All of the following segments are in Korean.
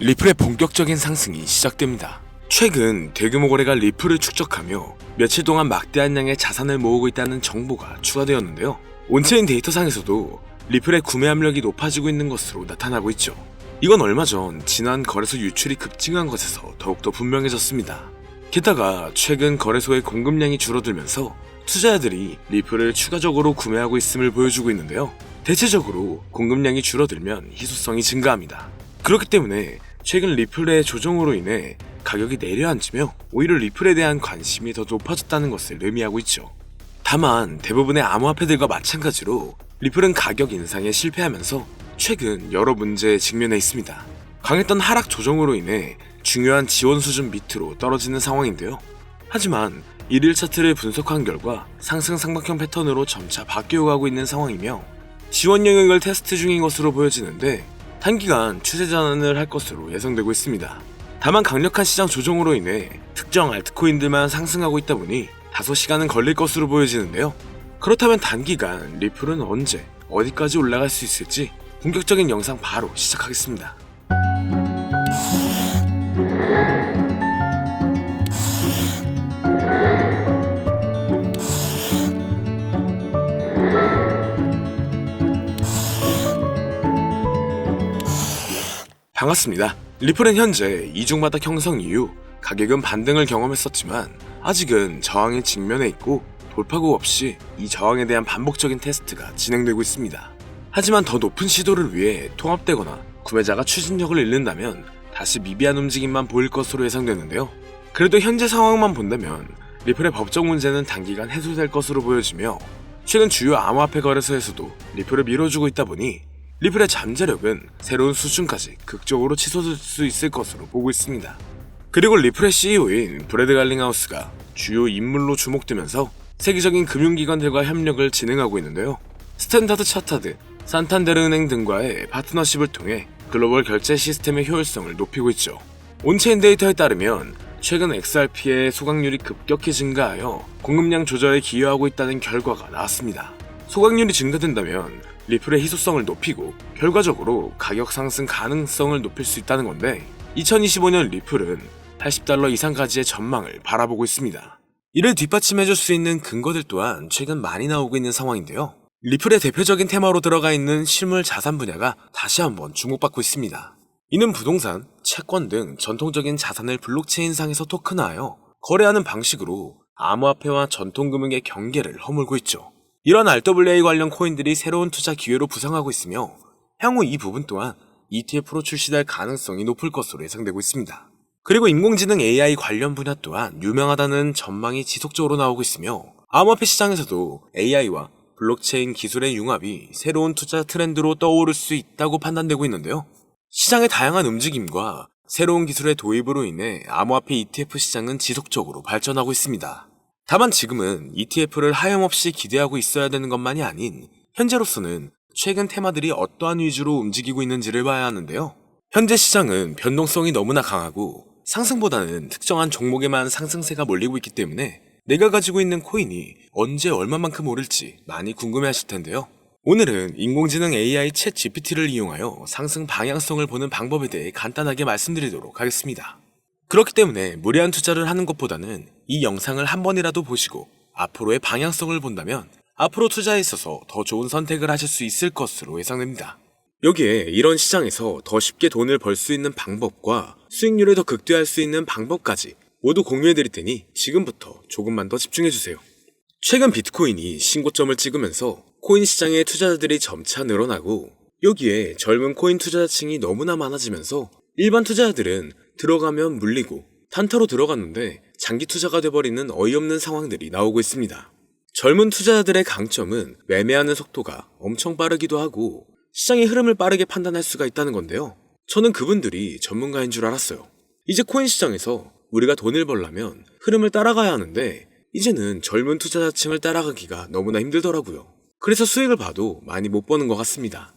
리플의 본격적인 상승이 시작됩니다. 최근 대규모 거래가 리플을 축적하며 며칠 동안 막대한 양의 자산을 모으고 있다는 정보가 추가되었는데요. 온체인 데이터상에서도 리플의 구매 압력이 높아지고 있는 것으로 나타나고 있죠. 이건 얼마 전 지난 거래소 유출이 급증한 것에서 더욱더 분명해졌습니다. 게다가 최근 거래소의 공급량이 줄어들면서 투자자들이 리플을 추가적으로 구매하고 있음을 보여주고 있는데요. 대체적으로 공급량이 줄어들면 희소성이 증가합니다. 그렇기 때문에 최근 리플의 조정으로 인해 가격이 내려앉으며 오히려 리플에 대한 관심이 더 높아졌다는 것을 의미하고 있죠. 다만 대부분의 암호화폐들과 마찬가지로 리플은 가격 인상에 실패하면서 최근 여러 문제에 직면해 있습니다. 강했던 하락 조정으로 인해 중요한 지원 수준 밑으로 떨어지는 상황인데요. 하지만 일일 차트를 분석한 결과 상승 상박형 패턴으로 점차 바뀌어가고 있는 상황이며 지원 영역을 테스트 중인 것으로 보여지는데 단기간 추세 전환을 할 것으로 예상되고 있습니다. 다만 강력한 시장 조정으로 인해 특정 알트코인들만 상승하고 있다 보니 다소 시간은 걸릴 것으로 보여지는데요. 그렇다면 단기간 리플은 언제 어디까지 올라갈 수 있을지 본격적인 영상 바로 시작하겠습니다. 반갑습니다. 리플은 현재 이중바닥 형성 이후 가격은 반등을 경험했었지만 아직은 저항에 직면해 있고 돌파구 없이 이 저항에 대한 반복적인 테스트가 진행되고 있습니다. 하지만 더 높은 시도를 위해 통합되거나 구매자가 추진력을 잃는다면 다시 미비한 움직임만 보일 것으로 예상되는데요. 그래도 현재 상황만 본다면 리플의 법적 문제는 단기간 해소될 것으로 보여지며 최근 주요 암호화폐 거래소에서도 리플을 밀어주고 있다 보니 리플의 잠재력은 새로운 수준까지 극적으로 치솟을 수 있을 것으로 보고 있습니다. 그리고 리플의 CEO인 브래드 갈링하우스가 주요 인물로 주목되면서 세계적인 금융기관들과 협력을 진행하고 있는데요. 스탠다드 차타드, 산탄데르 은행 등과의 파트너십을 통해 글로벌 결제 시스템의 효율성을 높이고 있죠. 온체인 데이터에 따르면 최근 XRP의 소각률이 급격히 증가하여 공급량 조절에 기여하고 있다는 결과가 나왔습니다. 소각률이 증가된다면 리플의 희소성을 높이고 결과적으로 가격 상승 가능성을 높일 수 있다는 건데 2025년 리플은 $80 이상까지의 전망을 바라보고 있습니다. 이를 뒷받침해줄 수 있는 근거들 또한 최근 많이 나오고 있는 상황인데요. 리플의 대표적인 테마로 들어가 있는 실물 자산 분야가 다시 한번 주목받고 있습니다. 이는 부동산, 채권 등 전통적인 자산을 블록체인상에서 토큰화하여 거래하는 방식으로 암호화폐와 전통금융의 경계를 허물고 있죠. 이런 RWA 관련 코인들이 새로운 투자 기회로 부상하고 있으며 향후 이 부분 또한 ETF로 출시될 가능성이 높을 것으로 예상되고 있습니다. 그리고 인공지능 AI 관련 분야 또한 유명하다는 전망이 지속적으로 나오고 있으며 암호화폐 시장에서도 AI와 블록체인 기술의 융합이 새로운 투자 트렌드로 떠오를 수 있다고 판단되고 있는데요. 시장의 다양한 움직임과 새로운 기술의 도입으로 인해 암호화폐 ETF 시장은 지속적으로 발전하고 있습니다. 다만 지금은 ETF를 하염없이 기대하고 있어야 되는 것만이 아닌 현재로서는 최근 테마들이 어떠한 위주로 움직이고 있는지를 봐야 하는데요. 현재 시장은 변동성이 너무나 강하고 상승보다는 특정한 종목에만 상승세가 몰리고 있기 때문에 내가 가지고 있는 코인이 언제 얼마만큼 오를지 많이 궁금해하실 텐데요. 오늘은 인공지능 AI 챗 GPT를 이용하여 상승 방향성을 보는 방법에 대해 간단하게 말씀드리도록 하겠습니다. 그렇기 때문에 무리한 투자를 하는 것보다는 이 영상을 한 번이라도 보시고 앞으로의 방향성을 본다면 앞으로 투자에 있어서 더 좋은 선택을 하실 수 있을 것으로 예상됩니다. 여기에 이런 시장에서 더 쉽게 돈을 벌 수 있는 방법과 수익률을 더 극대화할 수 있는 방법까지 모두 공유해드릴 테니 지금부터 조금만 더 집중해주세요. 최근 비트코인이 신고점을 찍으면서 코인 시장의 투자자들이 점차 늘어나고 여기에 젊은 코인 투자자층이 너무나 많아지면서 일반 투자자들은 들어가면 물리고 단타로 들어갔는데 장기 투자가 돼버리는 어이없는 상황들이 나오고 있습니다. 젊은 투자자들의 강점은 매매하는 속도가 엄청 빠르기도 하고 시장의 흐름을 빠르게 판단할 수가 있다는 건데요. 저는 그분들이 전문가인 줄 알았어요. 이제 코인 시장에서 우리가 돈을 벌려면 흐름을 따라가야 하는데 이제는 젊은 투자자층을 따라가기가 너무나 힘들더라고요. 그래서 수익을 봐도 많이 못 버는 것 같습니다.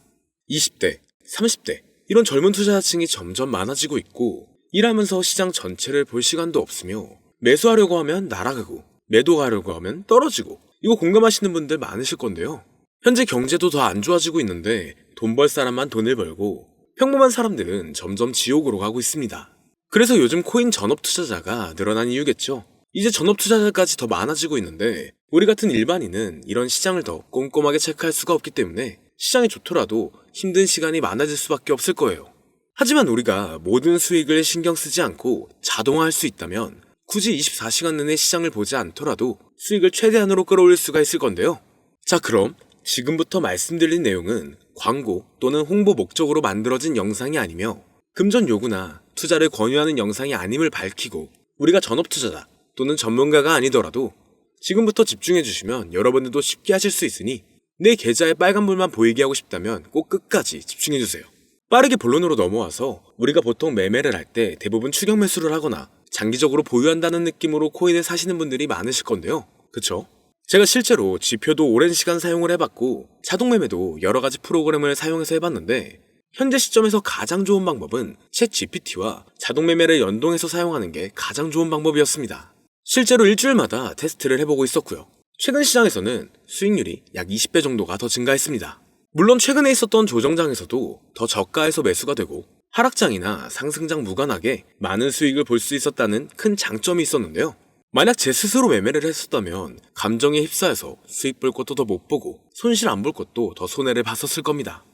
20대, 30대 이런 젊은 투자자층이 점점 많아지고 있고 일하면서 시장 전체를 볼 시간도 없으며 매수하려고 하면 날아가고 매도하려고 하면 떨어지고 이거 공감하시는 분들 많으실 건데요. 현재 경제도 더 안 좋아지고 있는데 돈 벌 사람만 돈을 벌고 평범한 사람들은 점점 지옥으로 가고 있습니다. 그래서 요즘 코인 전업 투자자가 늘어난 이유겠죠. 이제 전업 투자자까지 더 많아지고 있는데 우리 같은 일반인은 이런 시장을 더 꼼꼼하게 체크할 수가 없기 때문에 시장이 좋더라도 힘든 시간이 많아질 수밖에 없을 거예요. 하지만 우리가 모든 수익을 신경 쓰지 않고 자동화할 수 있다면 굳이 24시간 내내 시장을 보지 않더라도 수익을 최대한으로 끌어올릴 수가 있을 건데요. 자, 그럼 지금부터 말씀드린 내용은 광고 또는 홍보 목적으로 만들어진 영상이 아니며 금전 요구나 투자를 권유하는 영상이 아님을 밝히고 우리가 전업 투자자 또는 전문가가 아니더라도 지금부터 집중해 주시면 여러분들도 쉽게 하실 수 있으니 내 계좌에 빨간불만 보이게 하고 싶다면 꼭 끝까지 집중해 주세요. 빠르게 본론으로 넘어와서 우리가 보통 매매를 할 때 대부분 추격 매수를 하거나 장기적으로 보유한다는 느낌으로 코인을 사시는 분들이 많으실 건데요. 그쵸? 제가 실제로 지표도 오랜 시간 사용을 해봤고 자동 매매도 여러 가지 프로그램을 사용해서 해봤는데 현재 시점에서 가장 좋은 방법은 챗 GPT와 자동 매매를 연동해서 사용하는 게 가장 좋은 방법이었습니다. 실제로 일주일마다 테스트를 해보고 있었고요. 최근 시장에서는 수익률이 약 20배 정도가 더 증가했습니다. 물론 최근에 있었던 조정장에서도 더 저가에서 매수가 되고 하락장이나 상승장 무관하게 많은 수익을 볼 수 있었다는 큰 장점이 있었는데요. 만약 제 스스로 매매를 했었다면 감정에 휩싸여서 수익 볼 것도 더 못 보고 손실 안 볼 것도 더 손해를 봤었을 겁니다.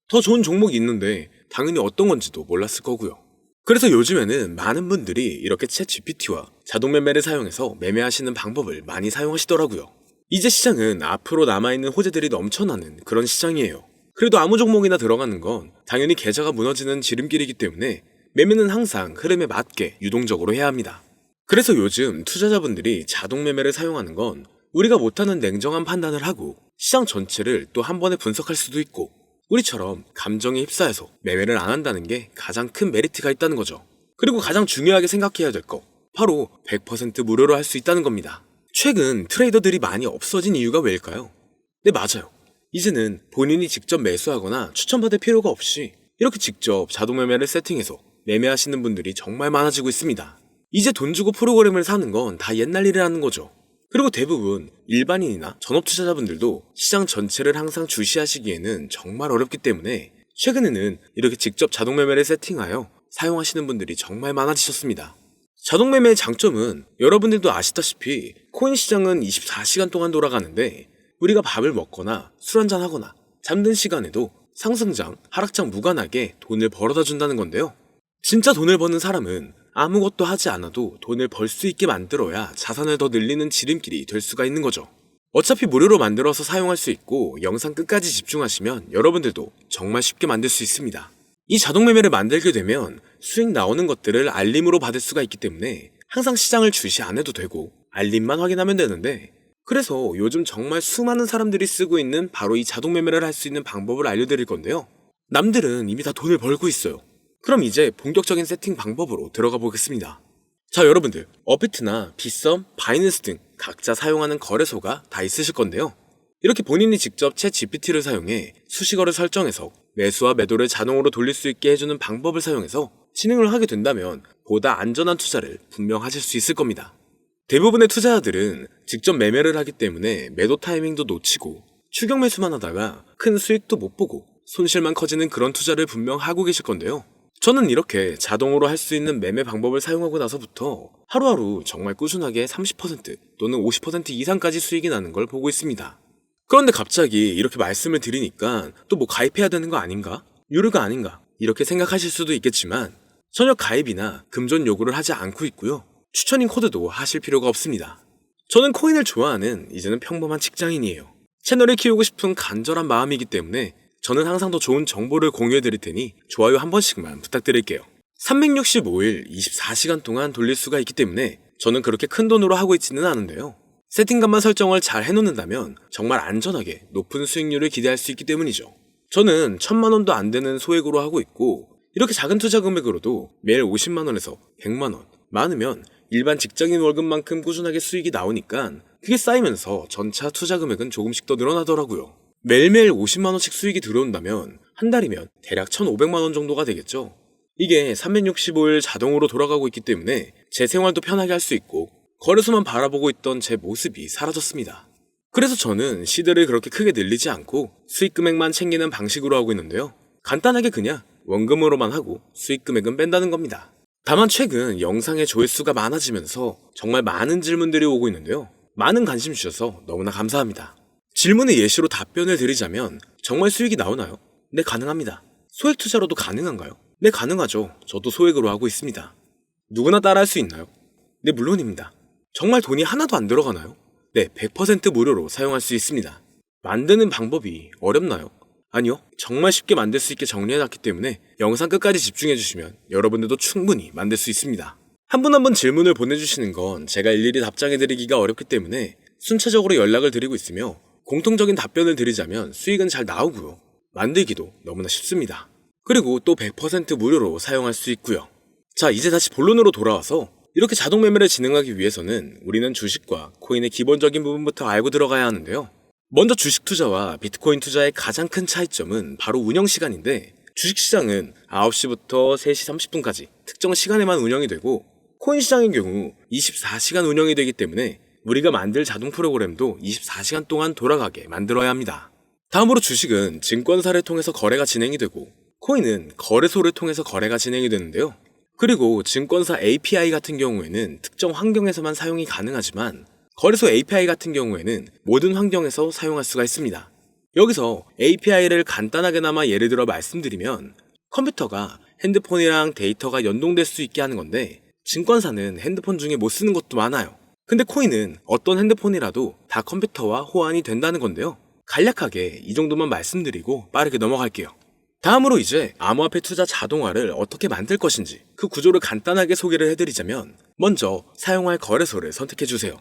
더 좋은 종목이 있는데 당연히 어떤 건지도 몰랐을 거고요. 그래서 요즘에는 많은 분들이 이렇게 챗 GPT와 자동 매매를 사용해서 매매하시는 방법을 많이 사용하시더라고요. 이제 시장은 앞으로 남아있는 호재들이 넘쳐나는 그런 시장이에요. 그래도 아무 종목이나 들어가는 건 당연히 계좌가 무너지는 지름길이기 때문에 매매는 항상 흐름에 맞게 유동적으로 해야 합니다. 그래서 요즘 투자자분들이 자동 매매를 사용하는 건 우리가 못하는 냉정한 판단을 하고 시장 전체를 또 한 번에 분석할 수도 있고 우리처럼 감정에 휩싸여서 매매를 안 한다는 게 가장 큰 메리트가 있다는 거죠. 그리고 가장 중요하게 생각해야 될 거 바로 100% 무료로 할 수 있다는 겁니다. 최근 트레이더들이 많이 없어진 이유가 왜일까요? 네, 맞아요. 이제는 본인이 직접 매수하거나 추천받을 필요가 없이 이렇게 직접 자동 매매를 세팅해서 매매하시는 분들이 정말 많아지고 있습니다. 이제 돈 주고 프로그램을 사는 건 다 옛날 일이라는 거죠. 그리고 대부분 일반인이나 전업 투자자분들도 시장 전체를 항상 주시하시기에는 정말 어렵기 때문에 최근에는 이렇게 직접 자동 매매를 세팅하여 사용하시는 분들이 정말 많아지셨습니다. 자동 매매의 장점은 여러분들도 아시다시피 코인 시장은 24시간 동안 돌아가는데 우리가 밥을 먹거나 술 한잔 하거나 잠든 시간에도 상승장, 하락장 무관하게 돈을 벌어다 준다는 건데요. 진짜 돈을 버는 사람은 아무것도 하지 않아도 돈을 벌 수 있게 만들어야 자산을 더 늘리는 지름길이 될 수가 있는 거죠. 어차피 무료로 만들어서 사용할 수 있고 영상 끝까지 집중하시면 여러분들도 정말 쉽게 만들 수 있습니다. 이 자동 매매를 만들게 되면 수익 나오는 것들을 알림으로 받을 수가 있기 때문에 항상 시장을 주시 안 해도 되고 알림만 확인하면 되는데 그래서 요즘 정말 수많은 사람들이 쓰고 있는 바로 이 자동 매매를 할 수 있는 방법을 알려드릴 건데요. 남들은 이미 다 돈을 벌고 있어요. 그럼 이제 본격적인 세팅 방법으로 들어가 보겠습니다. 자, 여러분들 업비트나 빗썸, 바이낸스 등 각자 사용하는 거래소가 다 있으실 건데요. 이렇게 본인이 직접 챗 GPT를 사용해 수식어를 설정해서 매수와 매도를 자동으로 돌릴 수 있게 해주는 방법을 사용해서 진행을 하게 된다면 보다 안전한 투자를 분명 하실 수 있을 겁니다. 대부분의 투자자들은 직접 매매를 하기 때문에 매도 타이밍도 놓치고 추격 매수만 하다가 큰 수익도 못 보고 손실만 커지는 그런 투자를 분명 하고 계실 건데요. 저는 이렇게 자동으로 할 수 있는 매매 방법을 사용하고 나서부터 하루하루 정말 꾸준하게 30% 또는 50% 이상까지 수익이 나는 걸 보고 있습니다. 그런데 갑자기 이렇게 말씀을 드리니까 또 뭐 가입해야 되는 거 아닌가? 유료가 아닌가? 이렇게 생각하실 수도 있겠지만 전혀 가입이나 금전 요구를 하지 않고 있고요. 추천인 코드도 하실 필요가 없습니다. 저는 코인을 좋아하는 이제는 평범한 직장인이에요. 채널을 키우고 싶은 간절한 마음이기 때문에 저는 항상 더 좋은 정보를 공유해 드릴 테니 좋아요 한 번씩만 부탁드릴게요. 365일 24시간 동안 돌릴 수가 있기 때문에 저는 그렇게 큰 돈으로 하고 있지는 않은데요. 세팅값만 설정을 잘 해놓는다면 정말 안전하게 높은 수익률을 기대할 수 있기 때문이죠. 저는 1000만 원도 안 되는 소액으로 하고 있고 이렇게 작은 투자 금액으로도 매일 50만 원에서 100만 원, 많으면 일반 직장인 월급만큼 꾸준하게 수익이 나오니까 그게 쌓이면서 전차 투자 금액은 조금씩 더 늘어나더라고요. 매일매일 50만원씩 수익이 들어온다면 한 달이면 대략 1,500만원 정도가 되겠죠. 이게 365일 자동으로 돌아가고 있기 때문에 제 생활도 편하게 할 수 있고 거래소만 바라보고 있던 제 모습이 사라졌습니다. 그래서 저는 시드를 그렇게 크게 늘리지 않고 수익 금액만 챙기는 방식으로 하고 있는데요. 간단하게 그냥 원금으로만 하고 수익 금액은 뺀다는 겁니다. 다만 최근 영상의 조회수가 많아지면서 정말 많은 질문들이 오고 있는데요. 많은 관심 주셔서 너무나 감사합니다. 질문의 예시로 답변을 드리자면 정말 수익이 나오나요? 네, 가능합니다. 소액 투자로도 가능한가요? 네, 가능하죠. 저도 소액으로 하고 있습니다. 누구나 따라할 수 있나요? 네, 물론입니다. 정말 돈이 하나도 안 들어가나요? 네, 100% 무료로 사용할 수 있습니다. 만드는 방법이 어렵나요? 아니요, 정말 쉽게 만들 수 있게 정리해놨기 때문에 영상 끝까지 집중해주시면 여러분들도 충분히 만들 수 있습니다. 한 분 한 분 질문을 보내주시는 건 제가 일일이 답장해드리기가 어렵기 때문에 순차적으로 연락을 드리고 있으며 공통적인 답변을 드리자면 수익은 잘 나오고요. 만들기도 너무나 쉽습니다. 그리고 또 100% 무료로 사용할 수 있고요. 자, 이제 다시 본론으로 돌아와서 이렇게 자동 매매를 진행하기 위해서는 우리는 주식과 코인의 기본적인 부분부터 알고 들어가야 하는데요. 먼저 주식 투자와 비트코인 투자의 가장 큰 차이점은 바로 운영 시간인데, 주식시장은 9시부터 3시 30분까지 특정 시간에만 운영이 되고, 코인 시장의 경우 24시간 운영이 되기 때문에 우리가 만들 자동 프로그램도 24시간 동안 돌아가게 만들어야 합니다. 다음으로 주식은 증권사를 통해서 거래가 진행이 되고, 코인은 거래소를 통해서 거래가 진행이 되는데요. 그리고 증권사 API 같은 경우에는 특정 환경에서만 사용이 가능하지만, 거래소 API 같은 경우에는 모든 환경에서 사용할 수가 있습니다. 여기서 API를 간단하게나마 예를 들어 말씀드리면, 컴퓨터가 핸드폰이랑 데이터가 연동될 수 있게 하는 건데, 증권사는 핸드폰 중에 못 쓰는 것도 많아요. 근데 코인은 어떤 핸드폰이라도 다 컴퓨터와 호환이 된다는 건데요. 간략하게 이 정도만 말씀드리고 빠르게 넘어갈게요. 다음으로 이제 암호화폐 투자 자동화를 어떻게 만들 것인지 그 구조를 간단하게 소개를 해드리자면, 먼저 사용할 거래소를 선택해주세요.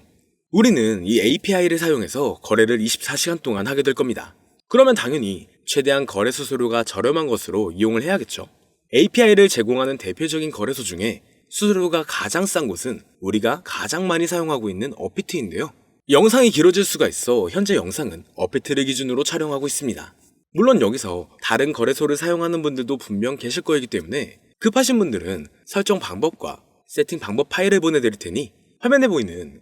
우리는 이 API를 사용해서 거래를 24시간 동안 하게 될 겁니다. 그러면 당연히 최대한 거래 수수료가 저렴한 것으로 이용을 해야겠죠. API를 제공하는 대표적인 거래소 중에 수수료가 가장 싼 곳은 우리가 가장 많이 사용하고 있는 업비트인데요. 영상이 길어질 수가 있어 현재 영상은 업비트를 기준으로 촬영하고 있습니다. 물론 여기서 다른 거래소를 사용하는 분들도 분명 계실 거이기 때문에 급하신 분들은 설정 방법과 세팅 방법 파일을 보내드릴 테니 화면에 보이는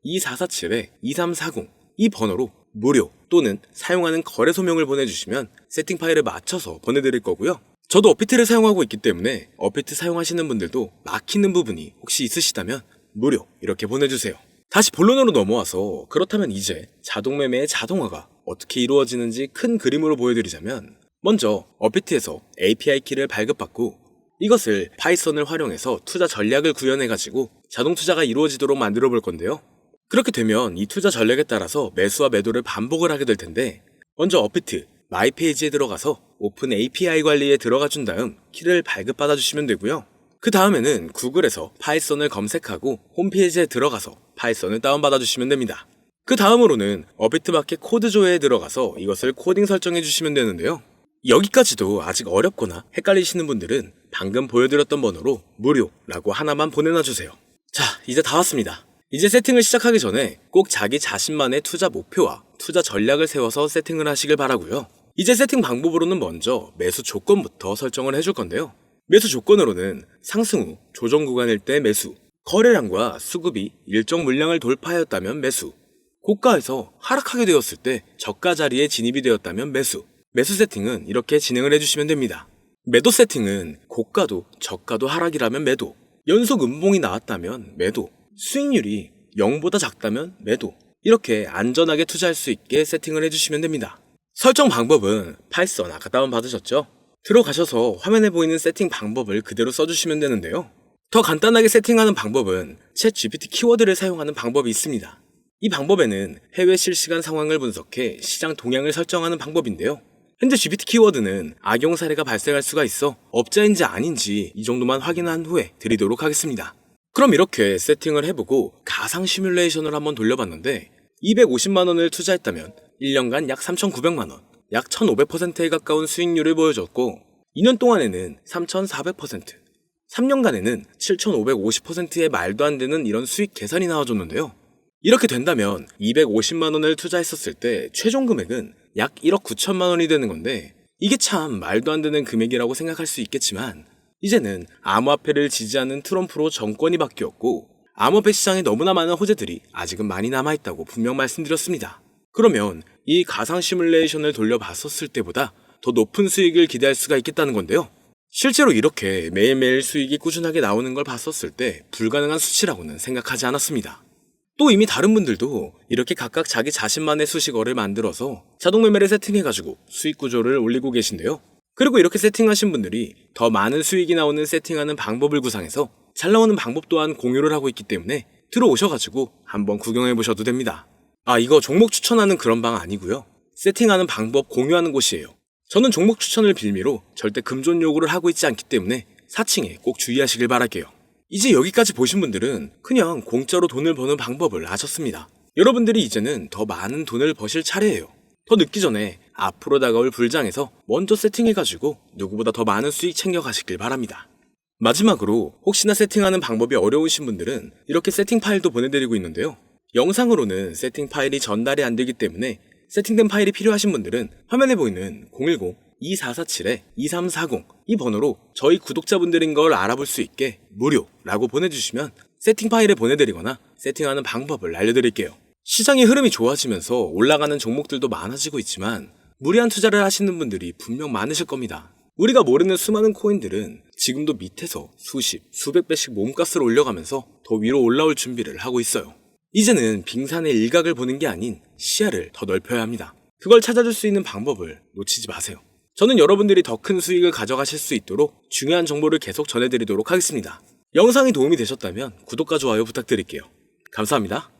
010-2447-2340 이 번호로 무료 또는 사용하는 거래소명을 보내주시면 세팅 파일을 맞춰서 보내드릴 거고요. 저도 업비트를 사용하고 있기 때문에 업비트 사용하시는 분들도 막히는 부분이 혹시 있으시다면 무료 이렇게 보내주세요. 다시 본론으로 넘어와서, 그렇다면 이제 자동매매의 자동화가 어떻게 이루어지는지 큰 그림으로 보여드리자면, 먼저 업비트에서 API 키를 발급받고 이것을 파이썬을 활용해서 투자 전략을 구현해가지고 자동 투자가 이루어지도록 만들어 볼 건데요. 그렇게 되면 이 투자 전략에 따라서 매수와 매도를 반복을 하게 될 텐데, 먼저 업비트 마이 페이지에 들어가서 오픈 API 관리에 들어가 준 다음 키를 발급받아 주시면 되고요. 그 다음에는 구글에서 파이썬을 검색하고 홈페이지에 들어가서 파이썬을 다운받아 주시면 됩니다. 그 다음으로는 업비트 마켓 코드 조회에 들어가서 이것을 코딩 설정해 주시면 되는데요. 여기까지도 아직 어렵거나 헷갈리시는 분들은 방금 보여드렸던 번호로 무료라고 하나만 보내놔 주세요. 자, 이제 다 왔습니다. 이제 세팅을 시작하기 전에 꼭 자기 자신만의 투자 목표와 투자 전략을 세워서 세팅을 하시길 바라고요. 이제 세팅 방법으로는 먼저 매수 조건부터 설정을 해줄 건데요. 매수 조건으로는 상승 후 조정 구간일 때 매수, 거래량과 수급이 일정 물량을 돌파하였다면 매수, 고가에서 하락하게 되었을 때 저가 자리에 진입이 되었다면 매수. 매수 세팅은 이렇게 진행을 해주시면 됩니다. 매도 세팅은 고가도 저가도 하락이라면 매도, 연속 음봉이 나왔다면 매도, 수익률이 0보다 작다면 매도, 이렇게 안전하게 투자할 수 있게 세팅을 해주시면 됩니다. 설정 방법은 파이썬 아까 다운받으셨죠? 들어가셔서 화면에 보이는 세팅 방법을 그대로 써주시면 되는데요. 더 간단하게 세팅하는 방법은 챗 GPT 키워드를 사용하는 방법이 있습니다. 이 방법에는 해외 실시간 상황을 분석해 시장 동향을 설정하는 방법인데요. 현재 GPT 키워드는 악용 사례가 발생할 수가 있어 업자인지 아닌지 이 정도만 확인한 후에 드리도록 하겠습니다. 그럼 이렇게 세팅을 해보고 가상 시뮬레이션을 한번 돌려봤는데, 250만원을 투자했다면 1년간 약 3,900만원, 약 1,500%에 가까운 수익률을 보여줬고, 2년 동안에는 3,400%, 3년간에는 7,550%의 말도 안 되는 이런 수익 계산이 나와줬는데요. 이렇게 된다면 250만원을 투자했었을 때 최종 금액은 약 1억 9천만 원이 되는 건데, 이게 참 말도 안 되는 금액이라고 생각할 수 있겠지만, 이제는 암호화폐를 지지하는 트럼프로 정권이 바뀌었고 암호화폐 시장에 너무나 많은 호재들이 아직은 많이 남아있다고 분명 말씀드렸습니다. 그러면 이 가상 시뮬레이션을 돌려봤었을 때보다 더 높은 수익을 기대할 수가 있겠다는 건데요. 실제로 이렇게 매일매일 수익이 꾸준하게 나오는 걸 봤었을 때 불가능한 수치라고는 생각하지 않았습니다. 또 이미 다른 분들도 이렇게 각각 자기 자신만의 수식어를 만들어서 자동 매매를 세팅해가지고 수익 구조를 올리고 계신데요. 그리고 이렇게 세팅하신 분들이 더 많은 수익이 나오는 세팅하는 방법을 구상해서 잘 나오는 방법 또한 공유를 하고 있기 때문에 들어오셔가지고 한번 구경해보셔도 됩니다. 이거 종목 추천하는 그런 방 아니고요. 세팅하는 방법 공유하는 곳이에요. 저는 종목 추천을 빌미로 절대 금존 요구를 하고 있지 않기 때문에 사칭에 꼭 주의하시길 바랄게요. 이제 여기까지 보신 분들은 그냥 공짜로 돈을 버는 방법을 아셨습니다. 여러분들이 이제는 더 많은 돈을 버실 차례예요. 더 늦기 전에 앞으로 다가올 불장에서 먼저 세팅해가지고 누구보다 더 많은 수익 챙겨가시길 바랍니다. 마지막으로 혹시나 세팅하는 방법이 어려우신 분들은 이렇게 세팅 파일도 보내드리고 있는데요. 영상으로는 세팅 파일이 전달이 안 되기 때문에 세팅된 파일이 필요하신 분들은 화면에 보이는 010-2447-2340 이 번호로 저희 구독자분들인 걸 알아볼 수 있게 무료라고 보내주시면 세팅 파일을 보내드리거나 세팅하는 방법을 알려드릴게요. 시장의 흐름이 좋아지면서 올라가는 종목들도 많아지고 있지만 무리한 투자를 하시는 분들이 분명 많으실 겁니다. 우리가 모르는 수많은 코인들은 지금도 밑에서 수십, 수백 배씩 몸값을 올려가면서 더 위로 올라올 준비를 하고 있어요. 이제는 빙산의 일각을 보는 게 아닌 시야를 더 넓혀야 합니다. 그걸 찾아줄 수 있는 방법을 놓치지 마세요. 저는 여러분들이 더 큰 수익을 가져가실 수 있도록 중요한 정보를 계속 전해드리도록 하겠습니다. 영상이 도움이 되셨다면 구독과 좋아요 부탁드릴게요. 감사합니다.